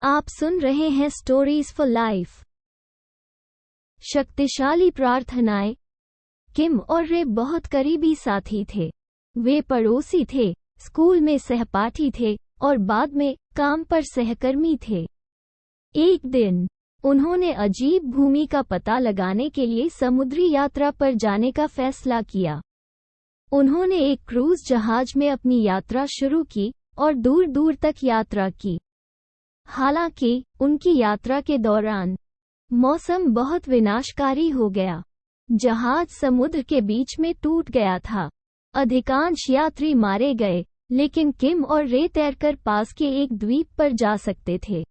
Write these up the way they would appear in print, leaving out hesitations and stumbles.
आप सुन रहे हैं स्टोरीज फॉर लाइफ। शक्तिशाली प्रार्थनाएं। किम और रे बहुत करीबी साथी थे। वे पड़ोसी थे, स्कूल में सहपाठी थे और बाद में काम पर सहकर्मी थे। एक दिन उन्होंने अजीब भूमि का पता लगाने के लिए समुद्री यात्रा पर जाने का फैसला किया। उन्होंने एक क्रूज जहाज में अपनी यात्रा शुरू की और दूर दूर तक यात्रा की। हालांकि उनकी यात्रा के दौरान मौसम बहुत विनाशकारी हो गया। जहाज समुद्र के बीच में टूट गया था। अधिकांश यात्री मारे गए, लेकिन किम और रे तैरकर पास के एक द्वीप पर जा सकते थे।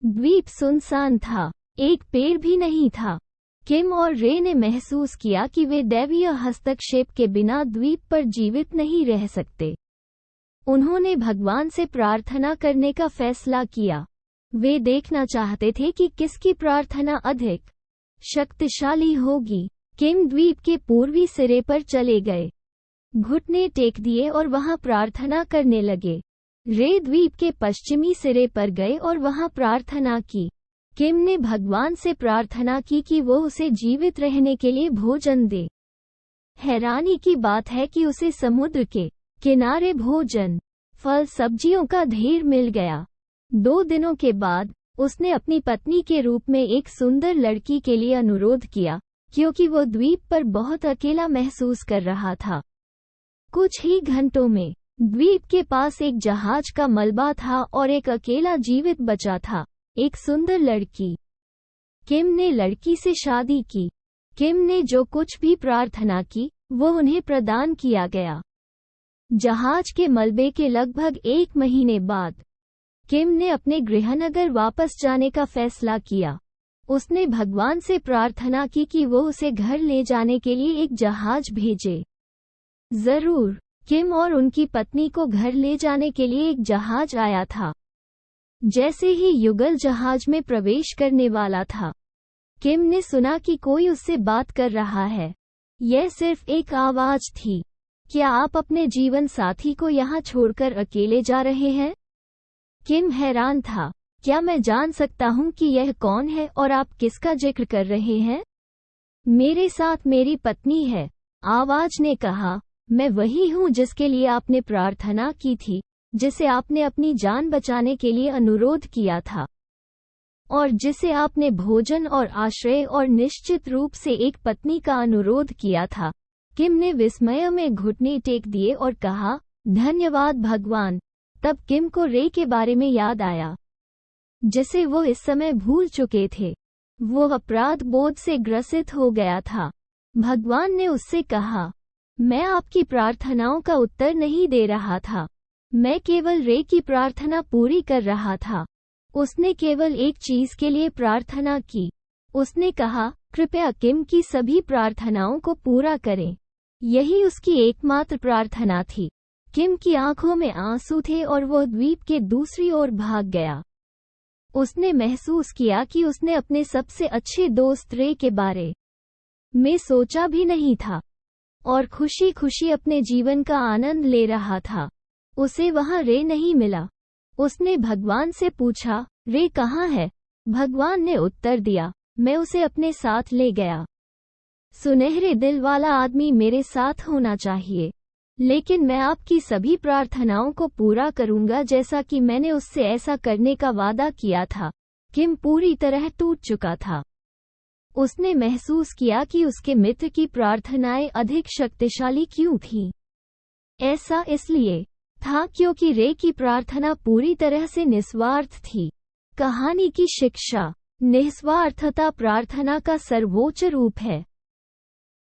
द्वीप सुनसान था, एक पेड़ भी नहीं था। किम और रे ने महसूस किया कि वे दैवीय हस्तक्षेप के बिना द्वीप पर जीवित नहीं रह सकते। उन्होंने भगवान से प्रार्थना करने का फैसला किया। वे देखना चाहते थे कि किसकी प्रार्थना अधिक शक्तिशाली होगी। किम द्वीप के पूर्वी सिरे पर चले गए, घुटने टेक दिए और वहां प्रार्थना करने लगे। रे द्वीप के पश्चिमी सिरे पर गए और वहां प्रार्थना की। किम ने भगवान से प्रार्थना की कि वो उसे जीवित रहने के लिए भोजन दे। हैरानी की बात है कि उसे समुद्र के किनारे भोजन, फल सब्जियों का ढेर मिल गया। 2 दिनों के बाद उसने अपनी पत्नी के रूप में एक सुंदर लड़की के लिए अनुरोध किया, क्योंकि वो द्वीप पर बहुत अकेला महसूस कर रहा था। कुछ ही घंटों में द्वीप के पास एक जहाज का मलबा था और एक अकेला जीवित बचा था, एक सुंदर लड़की। किम ने लड़की से शादी की। किम ने जो कुछ भी प्रार्थना की वो उन्हें प्रदान किया गया। जहाज के मलबे के लगभग 1 महीने बाद किम ने अपने गृहनगर वापस जाने का फैसला किया। उसने भगवान से प्रार्थना की कि वो उसे घर ले जाने के लिए एक जहाज भेजे। जरूर, किम और उनकी पत्नी को घर ले जाने के लिए एक जहाज आया था। जैसे ही युगल जहाज में प्रवेश करने वाला था, किम ने सुना कि कोई उससे बात कर रहा है। यह सिर्फ एक आवाज थी, क्या आप अपने जीवन साथी को यहाँ छोड़कर अकेले जा रहे हैं? किम हैरान था। क्या मैं जान सकता हूँ कि यह कौन है और आप किसका जिक्र कर रहे हैं? मेरे साथ मेरी पत्नी है, आवाज ने कहा। मैं वही हूँ जिसके लिए आपने प्रार्थना की थी, जिसे आपने अपनी जान बचाने के लिए अनुरोध किया था, और जिसे आपने भोजन और आश्रय और निश्चित रूप से एक पत्नी का अनुरोध किया था। किम ने विस्मय में घुटने टेक दिए और कहा, धन्यवाद भगवान। तब किम को रे के बारे में याद आया, जिसे वो इस समय भूल चुके थे। वो अपराध बोध से ग्रसित हो गया था। भगवान ने उससे कहा, मैं आपकी प्रार्थनाओं का उत्तर नहीं दे रहा था, मैं केवल रे की प्रार्थना पूरी कर रहा था। उसने केवल एक चीज के लिए प्रार्थना की। उसने कहा, कृपया किम की सभी प्रार्थनाओं को पूरा करें। यही उसकी एकमात्र प्रार्थना थी। किम की आंखों में आंसू थे और वो द्वीप के दूसरी ओर भाग गया। उसने महसूस किया कि उसने अपने सबसे अच्छे दोस्त रे के बारे में सोचा भी नहीं था, और खुशी खुशी अपने जीवन का आनंद ले रहा था। उसे वहां रे नहीं मिला। उसने भगवान से पूछा, रे कहाँ है? भगवान ने उत्तर दिया, मैं उसे अपने साथ ले गया। सुनहरे दिल वाला आदमी मेरे साथ होना चाहिए, लेकिन मैं आपकी सभी प्रार्थनाओं को पूरा करूंगा जैसा कि मैंने उससे ऐसा करने का वादा किया था। किम पूरी तरह टूट चुका था। उसने महसूस किया कि उसके मित्र की प्रार्थनाएं अधिक शक्तिशाली क्यों थीं। ऐसा इसलिए था क्योंकि रे की प्रार्थना पूरी तरह से निस्वार्थ थी। कहानी की शिक्षा, निस्वार्थता प्रार्थना का सर्वोच्च रूप है।